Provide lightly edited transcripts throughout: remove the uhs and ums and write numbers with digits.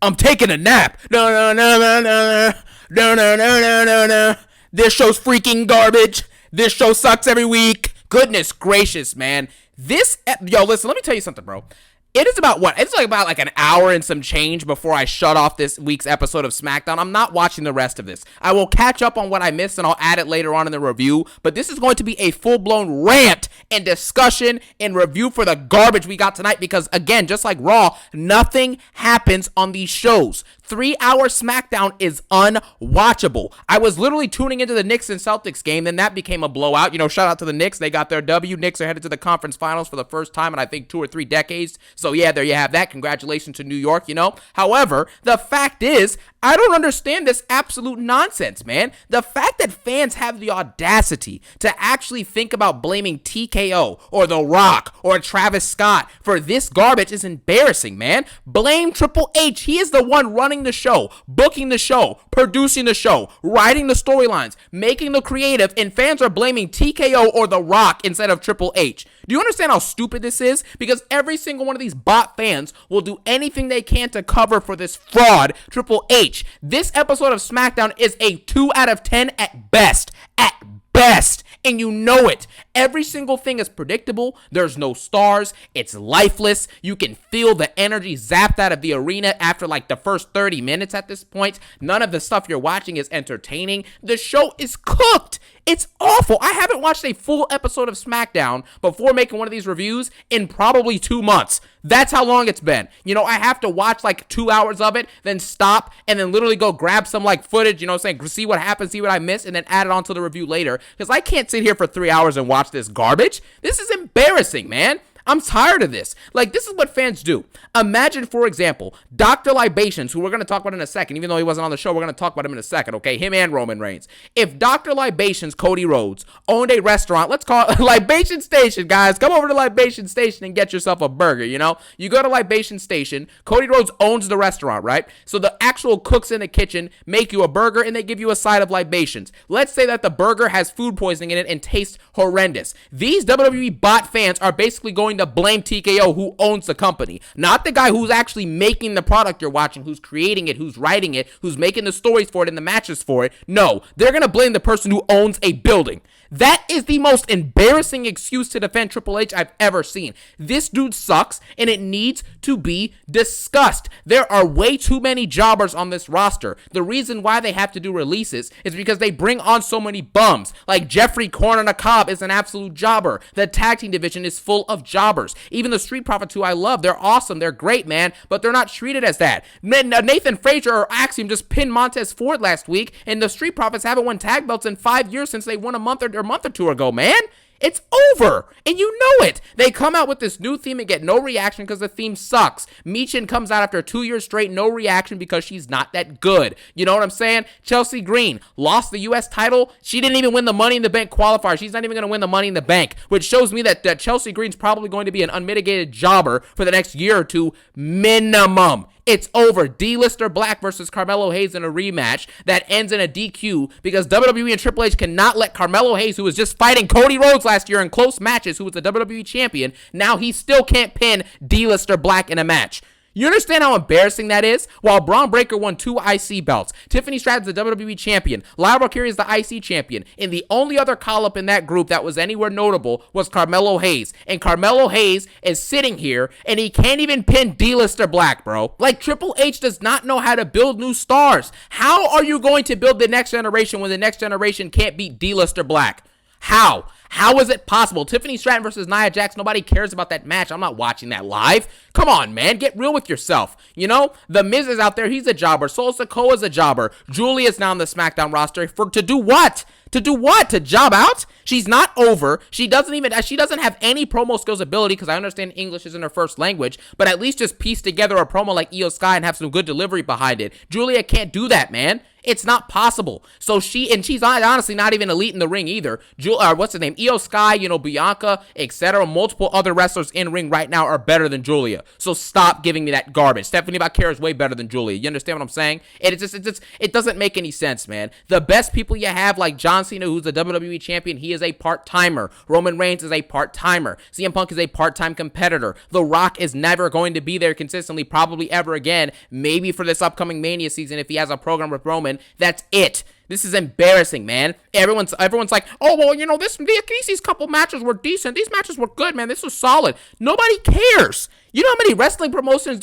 I'm taking a nap. No, no, no, no, no, no, no, no, no, no, no. This show's freaking garbage. This show sucks every week. Goodness gracious, man. Yo, listen, let me tell you something, bro. It is about what? It's like about like an hour and some change before I shut off this week's episode of Smackdown. I'm not watching the rest of this. I will catch up on what I missed and I'll add it later on in the review. But this is going to be a full-blown rant and discussion and review for the garbage we got tonight because, again, just like Raw, nothing happens on these shows. 3-hour Smackdown is unwatchable. I was literally tuning into the Knicks and Celtics game, then that became a blowout. You know, shout out to the Knicks. They got their W. Knicks are headed to the conference finals for the first time in, I think, 2 or 3 decades. So, yeah, there you have that. Congratulations to New York, you know. However, the fact is, I don't understand this absolute nonsense, man. The fact that fans have the audacity to actually think about blaming TKO or The Rock or Travis Scott for this garbage is embarrassing, man. Blame Triple H. He is the one running the show, booking the show, producing the show, writing the storylines, making the creative, and fans are blaming TKO or The Rock instead of Triple H. Do you understand how stupid this is? Because every single one of these bot fans will do anything they can to cover for this fraud, Triple H. This episode of SmackDown is a 2 out of 10 at best. At best. And you know it. Every single thing is predictable. There's no stars. It's lifeless. You can feel the energy zapped out of the arena after like the first 30 minutes at this point. None of the stuff you're watching is entertaining. The show is cooked. It's awful. I haven't watched a full episode of SmackDown before making one of these reviews in probably 2 months. That's how long it's been. You know, I have to watch like 2 hours of it, then stop, and then literally go grab some like footage, you know what I'm saying, see what happens, see what I missed, and then add it onto the review later. Because I can't sit here for 3 hours and watch this garbage. This is embarrassing, man. I'm tired of this. Like, this is what fans do. Imagine, for example, Dr. Libations, who we're going to talk about in a second. Even though he wasn't on the show, we're going to talk about him in a second, okay? Him and Roman Reigns. If Dr. Libations, Cody Rhodes, owned a restaurant, let's call it Libation Station, guys. Come over to Libation Station and get yourself a burger, you know? You go to Libation Station. Cody Rhodes owns the restaurant, right? So the actual cooks in the kitchen make you a burger and they give you a side of libations. Let's say that the burger has food poisoning in it and tastes horrendous. These WWE bot fans are basically going to blame TKO, who owns the company, not the guy who's actually making the product you're watching, who's creating it, who's writing it, who's making the stories for it and the matches for it. No, they're going to blame the person who owns a building. That is the most embarrassing excuse to defend Triple H I've ever seen. This dude sucks, and it needs to be discussed. There are way too many jobbers on this roster. The reason why they have to do releases is because they bring on so many bums. Like Jeffrey Cobb is an absolute jobber. The tag team division is full of jobbers. Even the Street Profits, who I love, they're awesome. They're great, man, but they're not treated as that. Nathan Frazier or Axiom just pinned Montez Ford last week, and the Street Profits haven't won tag belts in 5 years since they won a month or two ago, man. It's over, and you know it. They come out with this new theme and get no reaction because the theme sucks. Michin comes out after 2 years straight, no reaction because she's not that good. You know what I'm saying? Chelsea Green lost the U.S. title. She didn't even win the Money in the Bank qualifier. She's not even going to win the Money in the Bank, which shows me that Chelsea Green's probably going to be an unmitigated jobber for the next year or two minimum. It's over. D-Lister Black versus Carmelo Hayes in a rematch that ends in a DQ because WWE and Triple H cannot let Carmelo Hayes, who was just fighting Cody Rhodes last year in close matches, who was the WWE champion, now he still can't pin D-Lister Black in a match. You understand how embarrassing that is? While Braun Breaker won 2 IC belts, Tiffany Stratton's the WWE champion, Lyra Valkyria is the IC champion, and the only other call-up in that group that was anywhere notable was Carmelo Hayes. And Carmelo Hayes is sitting here, and he can't even pin D-Lister Black, bro. Like, Triple H does not know how to build new stars. How are you going to build the next generation when the next generation can't beat D-Lister Black? How? How is it possible? Tiffany Stratton versus Nia Jax, nobody cares about that match. I'm not watching that live. Come on, man. Get real with yourself. You know, The Miz is out there. He's a jobber. Sakoa is a jobber. Julia's now on the SmackDown roster. To do what? To do what? To job out? She's not over. She doesn't have any promo skills ability because I understand English isn't her first language, but at least just piece together a promo like Io Sky and have some good delivery behind it. Julia can't do that, man. It's not possible. So she's honestly not even elite in the ring either. What's her name? Io Sky, Bianca, etc. Multiple other wrestlers in ring right now are better than Julia. So stop giving me that garbage. Stephanie Vaquera is way better than Julia. You understand what I'm saying? It doesn't make any sense, man. The best people you have, like John John Cena, who's the WWE champion, he is a part-timer. Roman Reigns is a part-timer. CM Punk is a part-time competitor. The Rock is never going to be there consistently, probably ever again. Maybe for this upcoming Mania season if he has a program with Roman. That's it. This is embarrassing, man. Everyone's like, oh, well, you know, these couple matches were decent. These matches were good, man. This was solid. Nobody cares. You know how many wrestling promotions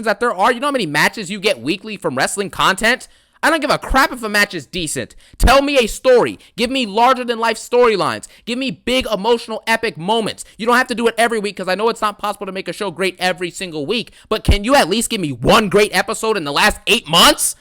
that there are? You know how many matches you get weekly from wrestling content? I don't give a crap if a match is decent. Tell me a story. Give me larger-than-life storylines. Give me big, emotional, epic moments. You don't have to do it every week because I know it's not possible to make a show great every single week. But can you at least give me one great episode in the last 8 months?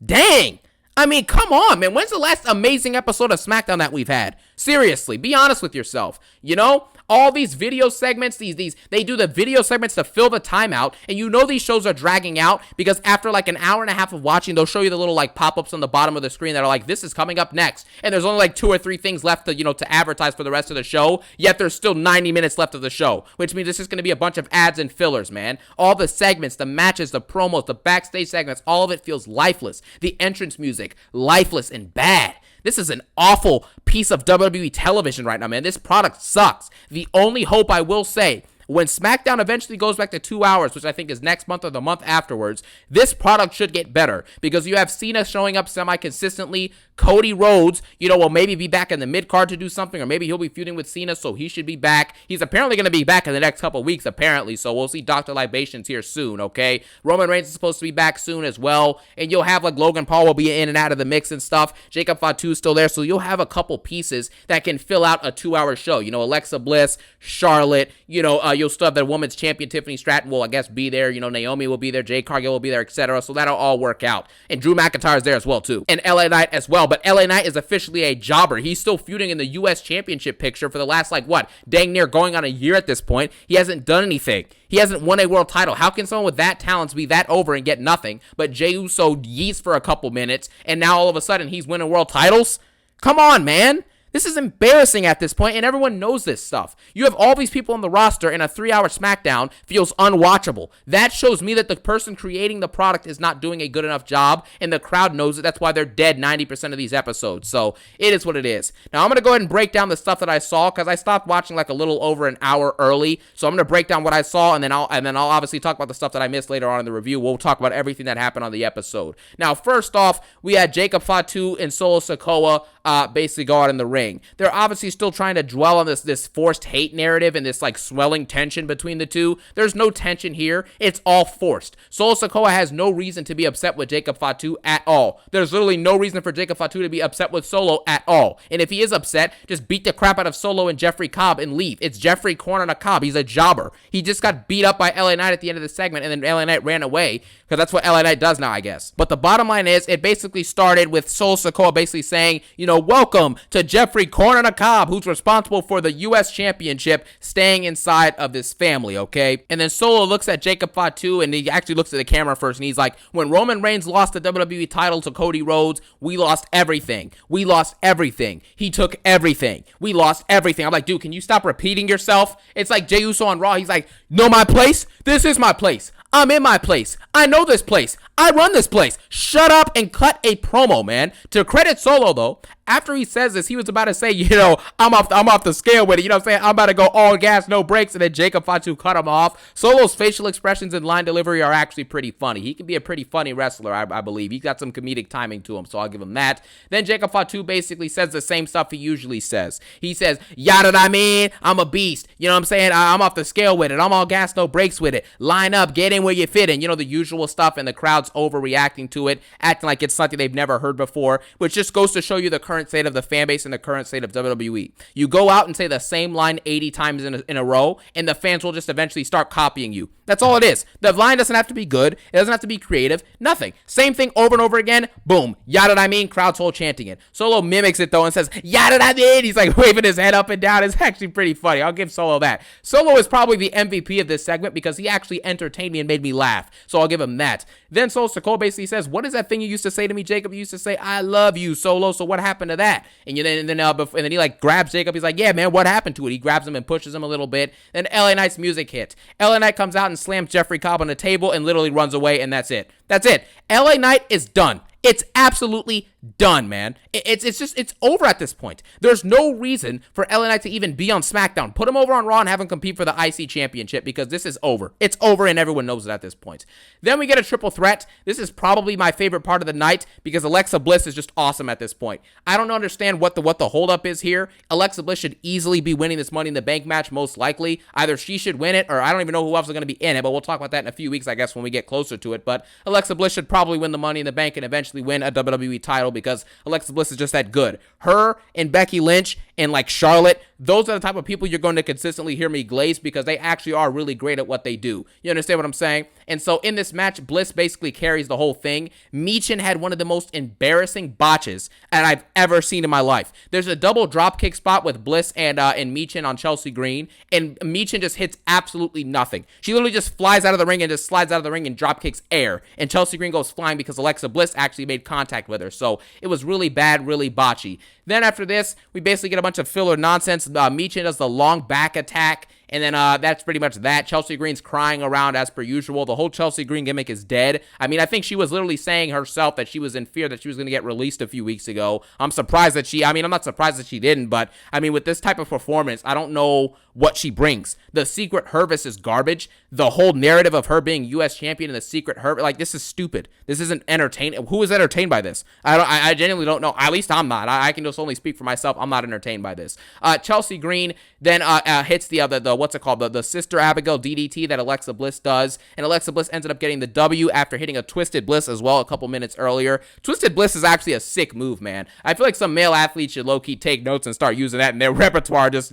Dang. I mean, come on, man. When's the last amazing episode of Smackdown that we've had? Seriously, be honest with yourself. You know, all these video segments, they do the video segments to fill the time out, and you know these shows are dragging out because after like an hour and a half of watching, they'll show you the little like pop-ups on the bottom of the screen that are like, this is coming up next, and there's only like 2 or 3 things left to, you know, to advertise for the rest of the show, yet there's still 90 minutes left of the show, which means this is going to be a bunch of ads and fillers, man. All the segments, the matches, the promos, the backstage segments, all of it feels lifeless. The entrance music, lifeless and bad. This is an awful piece of WWE television right now, man. This product sucks. The only hope I will say, when SmackDown eventually goes back to 2 hours, which I think is next month or the month afterwards, this product should get better because you have Cena showing up semi-consistently. Cody Rhodes, you know, will maybe be back in the mid-card to do something, or maybe he'll be feuding with Cena, so he should be back. He's apparently going to be back in the next couple weeks, apparently, so we'll see Dr. Libations here soon, okay? Roman Reigns is supposed to be back soon as well, and you'll have, like, Logan Paul will be in and out of the mix and stuff. Jacob Fatu's still there, so you'll have a couple pieces that can fill out a 2-hour show. You know, Alexa Bliss, Charlotte, you know, you'll still have the women's champion, Tiffany Stratton, will, I guess, be there. You know, Naomi will be there, Jade Cargill will be there, etc., so that'll all work out. And Drew McIntyre's there as well, too. And LA Knight as well, but LA Knight is officially a jobber. He's still feuding in the U.S. Championship picture for the last, like, what, dang near going on a year at this point. He hasn't done anything. He hasn't won a world title. How can someone with that talent be that over and get nothing? But Jey Uso yeets for a couple minutes, and now all of a sudden he's winning world titles? Come on, man. This is embarrassing at this point, and everyone knows this stuff. You have all these people on the roster, and a 3-hour SmackDown feels unwatchable. That shows me that the person creating the product is not doing a good enough job, and the crowd knows it. That's why they're dead 90% of these episodes. So it is what it is. Now, I'm going to go ahead and break down the stuff that I saw, because I stopped watching like a little over an hour early. So I'm going to break down what I saw, and then I'll obviously talk about the stuff that I missed later on in the review. We'll talk about everything that happened on the episode. Now, first off, we had Jacob Fatu and Solo Sakoa basically go out in the ring. They're obviously still trying to dwell on this forced hate narrative and this like swelling tension between the two. There's no tension here. It's all forced. Solo Sikoa has no reason to be upset with Jacob Fatu at all. There's literally no reason for Jacob Fatu to be upset with Solo at all. And if he is upset, just beat the crap out of Solo and Jeffrey Cobb and leave. It's Jeffrey corner on a Cobb. He's a jobber. He just got beat up by LA Knight at the end of the segment, and then LA Knight ran away because that's what LA Knight does now, I guess. But the bottom line is, it basically started with Solo Sikoa basically saying, you know, welcome to Jeffrey corner on a Cobb, who's responsible for the U.S. Championship staying inside of this family, okay? And then Solo looks at Jacob Fatu, and he actually looks at the camera first, and he's like, when Roman Reigns lost the WWE title to Cody Rhodes, we lost everything. We lost everything. He took everything. We lost everything. I'm like, dude, can you stop repeating yourself? It's like Jey Uso on Raw. He's like, know my place? This is my place. I'm in my place. I know this place. I run this place. Shut up and cut a promo, man. To credit Solo, though, after he says this, he was about to say, you know, I'm off the scale with it. You know what I'm saying? I'm about to go all gas, no brakes. And then Jacob Fatu cut him off. Solo's facial expressions and line delivery are actually pretty funny. He can be a pretty funny wrestler, I believe. He's got some comedic timing to him, so I'll give him that. Then Jacob Fatu basically says the same stuff he usually says. He says, yada I mean, I'm a beast. You know what I'm saying? I'm off the scale with it. I'm all gas, no brakes with it. Line up, get in where you fit in. You know, the usual stuff, and the crowd's overreacting to it, acting like it's something they've never heard before, which just goes to show you the current state of the fan base and the current state of WWE. You go out and say the same line 80 times in a row, and the fans will just eventually start copying you. That's all it is. The line doesn't have to be good. It doesn't have to be creative. Nothing. Same thing over and over again. Boom. Yada I mean. Crowd's whole chanting it. Solo mimics it, though, and says, yada I mean. He's like waving his head up and down. It's actually pretty funny. I'll give Solo that. Solo is probably the MVP of this segment because he actually entertained me and made me laugh. So I'll give him that. Then Solo Sikoa basically says, what is that thing you used to say to me, Jacob? You used to say, I love you, Solo. So what happened to that? And then he like grabs Jacob. He's like, yeah, man, what happened to it? He grabs him and pushes him a little bit. Then LA Knight's music hits. LA Knight comes out and slams Jeffrey Cobb on the table and literally runs away, and that's it. That's it. LA Knight is done. It's absolutely Done, man. It's over at this point. There's no reason for LA Knight to even be on SmackDown. Put him over on Raw and have him compete for the IC Championship because this is over. It's over and everyone knows it at this point. Then we get a triple threat. This is probably my favorite part of the night because Alexa Bliss is just awesome at this point. I don't understand what the holdup is here. Alexa Bliss should easily be winning this Money in the Bank match, most likely. Either she should win it or I don't even know who else is going to be in it, but we'll talk about that in a few weeks, I guess, when we get closer to it. But Alexa Bliss should probably win the Money in the Bank and eventually win a WWE title because Alexa Bliss is just that good. Her and Becky Lynch and like Charlotte, those are the type of people you're going to consistently hear me glaze because they actually are really great at what they do. You understand what I'm saying? And so in this match, Bliss basically carries the whole thing. Michin had one of the most embarrassing botches that I've ever seen in my life. There's a double dropkick spot with Bliss and Michin on Chelsea Green, and Michin just hits absolutely nothing. She literally just flies out of the ring and just slides out of the ring and dropkicks air, and Chelsea Green goes flying because Alexa Bliss actually made contact with her. So it was really bad, really botchy. Then after this, we basically get a bunch of filler nonsense. Michin does the long back attack, and then that's pretty much that. Chelsea Green's crying around as per usual. The whole Chelsea Green gimmick is dead. I mean, I think she was literally saying herself that she was in fear that she was going to get released a few weeks ago. I'm not surprised that she didn't, but I mean, with this type of performance, I don't know what she brings. The Secret Hervis is garbage. The whole narrative of her being U.S. champion and the Secret Hervis, like, this is stupid. This isn't entertaining. Who is entertained by this? I genuinely don't know. At least I'm not. I can just only speak for myself. I'm not entertained by this. Chelsea Green then hits the Sister Abigail DDT that Alexa Bliss does, and Alexa Bliss ended up getting the W after hitting a Twisted Bliss as well a couple minutes earlier. Twisted Bliss is actually a sick move, man. I feel like some male athletes should low-key take notes and start using that in their repertoire, just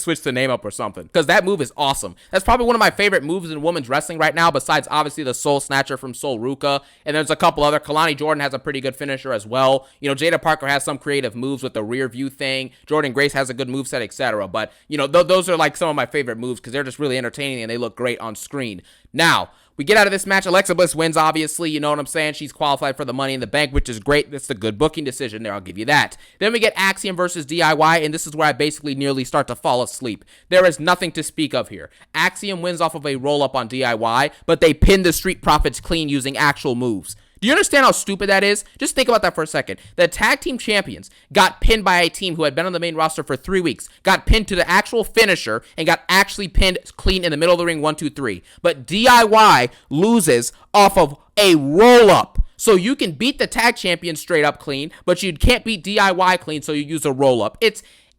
switch the name up or something, because that move is awesome. That's probably one of my favorite moves in women's wrestling right now, besides obviously the Soul Snatcher from Sol Ruka, and there's a couple other. Kalani Jordan has a pretty good finisher as well. Jada Parker has some creative moves with the rear view thing. Jordan Grace has a good moveset, etc. But those are like some of my favorite moves because they're just really entertaining and they look great on screen. Now, we get out of this match. Alexa Bliss wins, obviously. You know what I'm saying? She's qualified for the Money in the Bank, which is great. That's a good booking decision there. I'll give you that. Then we get Axiom versus DIY, and this is where I basically nearly start to fall asleep. There is nothing to speak of here. Axiom wins off of a roll-up on DIY, but they pin the Street Profits clean using actual moves. Do you understand how stupid that is? Just think about that for a second. The tag team champions got pinned by a team who had been on the main roster for 3 weeks, got pinned to the actual finisher, and got actually pinned clean in the middle of the ring, 1, 2, 3. But DIY loses off of a roll-up. So you can beat the tag champion straight up clean, but you can't beat DIY clean, so you use a roll-up.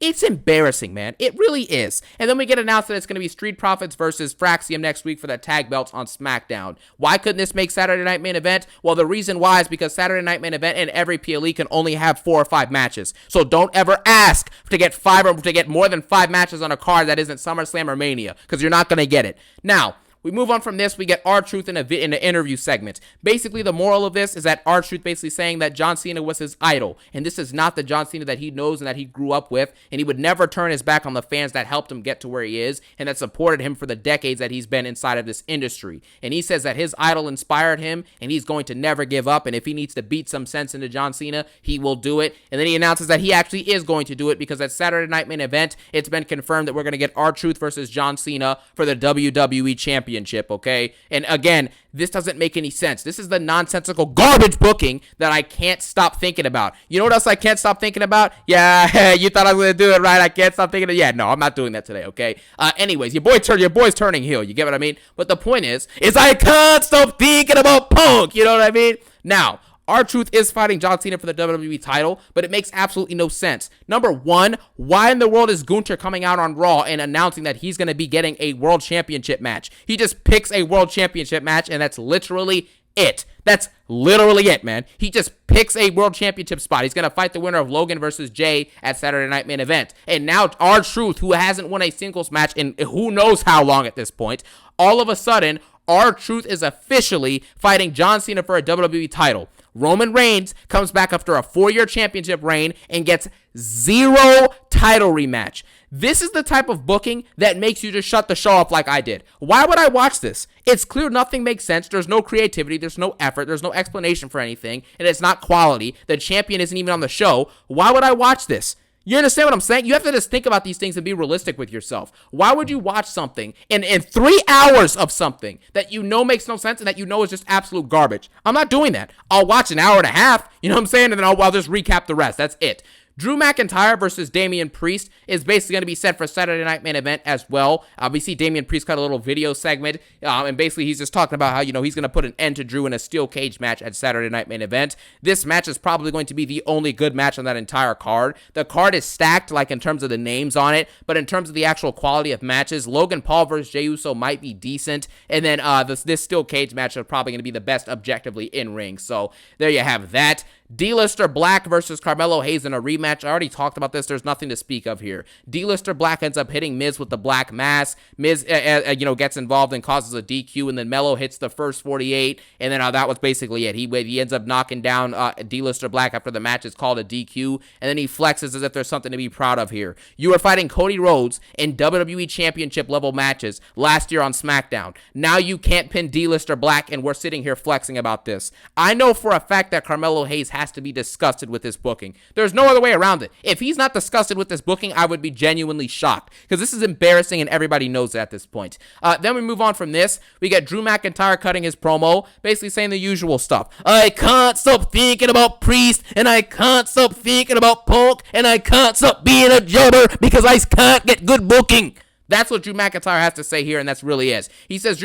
It's embarrassing, man. It really is. And then we get announced that it's going to be Street Profits versus Fraxium next week for the tag belts on SmackDown. Why couldn't this make Saturday Night Main Event? Well, the reason why is because Saturday Night Main Event and every PLE can only have 4 or 5 matches. So don't ever ask to get more than 5 matches on a card that isn't SummerSlam or Mania, because you're not going to get it. Now, we move on from this. We get R-Truth in an interview segment. Basically, the moral of this is that R-Truth basically saying that John Cena was his idol, and this is not the John Cena that he knows and that he grew up with, and he would never turn his back on the fans that helped him get to where he is and that supported him for the decades that he's been inside of this industry. And he says that his idol inspired him, and he's going to never give up, and if he needs to beat some sense into John Cena, he will do it. And then he announces that he actually is going to do it because at Saturday Night Main Event, it's been confirmed that we're going to get R-Truth versus John Cena for the WWE Championship, okay? And again, this doesn't make any sense. This is the nonsensical garbage booking that I can't stop thinking about. You know what else I can't stop thinking about? Yeah, you thought I was going to do it, right? I can't stop thinking of Yeah, no, I'm not doing that today, okay? Anyways, your boy's turning heel. You get what I mean? But the point is I can't stop thinking about Punk. You know what I mean? Now, R-Truth is fighting John Cena for the WWE title, but it makes absolutely no sense. Number one, why in the world is Gunther coming out on Raw and announcing that he's going to be getting a World Championship match? He just picks a World Championship match, and that's literally it. That's literally it, man. He just picks a World Championship spot. He's going to fight the winner of Logan versus Jay at Saturday Night Main Event. And now R-Truth, who hasn't won a singles match in who knows how long at this point, all of a sudden, R-Truth is officially fighting John Cena for a WWE title. Roman Reigns comes back after a 4-year championship reign and gets 0 title rematch. This is the type of booking that makes you just shut the show off like I did. Why would I watch this? It's clear nothing makes sense. There's no creativity. There's no effort. There's no explanation for anything. And it's not quality. The champion isn't even on the show. Why would I watch this? You understand what I'm saying? You have to just think about these things and be realistic with yourself. Why would you watch something in 3 hours of something that you know makes no sense and that you know is just absolute garbage? I'm not doing that. I'll watch an hour and a half, you know what I'm saying? And then I'll just recap the rest. That's it. Drew McIntyre versus Damian Priest is basically going to be set for Saturday Night Main Event as well. We see Damian Priest cut a little video segment, and basically he's just talking about how, he's going to put an end to Drew in a steel cage match at Saturday Night Main Event. This match is probably going to be the only good match on that entire card. The card is stacked, like, in terms of the names on it, but in terms of the actual quality of matches, Logan Paul versus Jey Uso might be decent, and then this steel cage match is probably going to be the best objectively in ring. So there you have that. D-Lister Black versus Carmelo Hayes in a rematch. I already talked about this. There's nothing to speak of here. D-Lister Black ends up hitting Miz with the Black Mass. Miz, gets involved and causes a DQ, and then Melo hits the first 48, and then that was basically it. He ends up knocking down D-Lister Black after the match is called a DQ, and then he flexes as if there's something to be proud of here. You were fighting Cody Rhodes in WWE Championship level matches last year on Smackdown. Now you can't pin D-Lister Black, and we're sitting here flexing about this. I know for a fact that Carmelo Hayes has to be disgusted with this booking. There's no other way around it. If he's not disgusted with this booking, I would be genuinely shocked, because this is embarrassing and everybody knows it at this point. Then we move on from this. We get Drew McIntyre cutting his promo, basically saying the usual stuff. I can't stop thinking about Priest, and I can't stop thinking about Punk, and I can't stop being a jobber because I can't get good booking. That's what Drew McIntyre has to say here, and that's really is. He says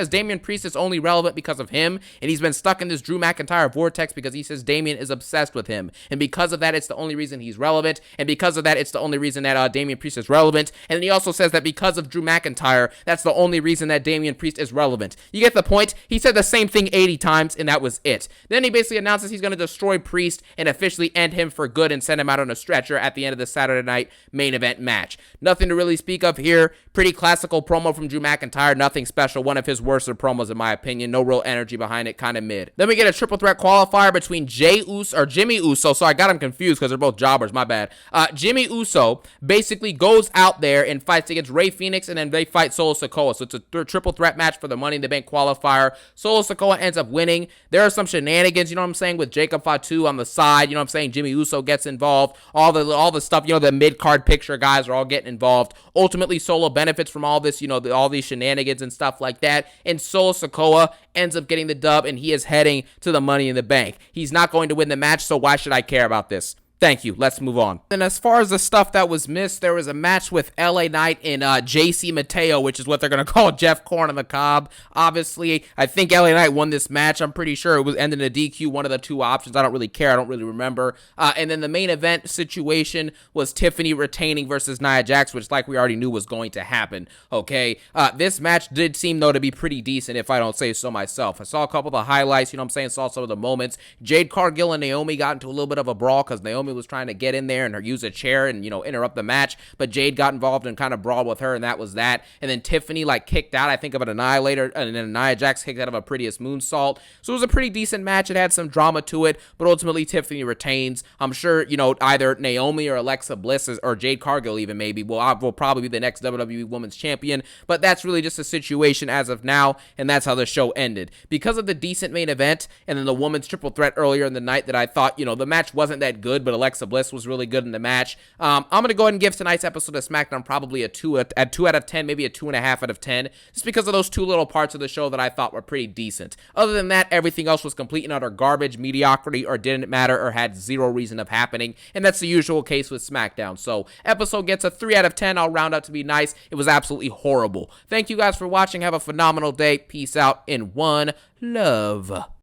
Damian Priest is only relevant because of him, and he's been stuck in this Drew McIntyre vortex because he says Damian is obsessed with him, and because of that, it's the only reason he's relevant, and because of that, it's the only reason that Damian Priest is relevant, and then he also says that because of Drew McIntyre, that's the only reason that Damian Priest is relevant. You get the point? He said the same thing 80 times, and that was it. Then he basically announces he's going to destroy Priest and officially end him for good and send him out on a stretcher at the end of the Saturday Night Main Event match. Nothing to really speak of here. Pretty classical promo from Drew McIntyre, nothing special. One of his worst promos in my opinion. No real energy behind it, kind of mid. Then we get a triple threat qualifier between Jimmy Uso. So I got him confused because they're both jobbers, my bad. Jimmy Uso basically goes out there and fights against Rey Fenix, and then they fight Solo Sakoa. So it's a triple threat match for the Money in the Bank qualifier. Solo Sakoa ends up winning. There are some shenanigans, you know what I'm saying, with Jacob Fatu on the side. You know what I'm saying? Jimmy Uso gets involved. All the stuff, the mid-card picture guys are all getting involved. Ultimately, Solo benefits from all this, all these shenanigans and stuff like that, and Solo Sakoa ends up getting the dub, and he is heading to the Money in the Bank. He's not going to win the match, so why should I care about this? Thank you. Let's move on. And as far as the stuff that was missed, there was a match with LA Knight and JC Mateo, which is what they're going to call Jeff Corn on the Cob. Obviously, I think LA Knight won this match. I'm pretty sure it was ended in a DQ, one of the two options. I don't really care. I don't really remember. And then the main event situation was Tiffany retaining versus Nia Jax, which like we already knew was going to happen. Okay. This match did seem, though, to be pretty decent, if I don't say so myself. I saw a couple of the highlights, saw some of the moments. Jade Cargill and Naomi got into a little bit of a brawl because Naomi was trying to get in there and use a chair and, interrupt the match, but Jade got involved and kind of brawled with her, and that was that. And then Tiffany, kicked out, I think, of an Annihilator, and then Nia Jax kicked out of a Prettiest Moonsault. So it was a pretty decent match. It had some drama to it, but ultimately Tiffany retains. I'm sure, either Naomi or Alexa Bliss or Jade Cargill even maybe will probably be the next WWE Women's Champion, but that's really just a situation as of now, and that's how the show ended. Because of the decent main event and then the women's triple threat earlier in the night that I thought, the match wasn't that good, but Alexa Bliss was really good in the match. I'm going to go ahead and give tonight's episode of SmackDown probably a 2 out of 10, maybe a 2.5 out of 10, just because of those two little parts of the show that I thought were pretty decent. Other than that, everything else was complete and utter garbage, mediocrity, or didn't matter, or had zero reason of happening, and that's the usual case with SmackDown. So, episode gets a 3 out of 10. I'll round up to be nice. It was absolutely horrible. Thank you guys for watching. Have a phenomenal day. Peace out, and one love.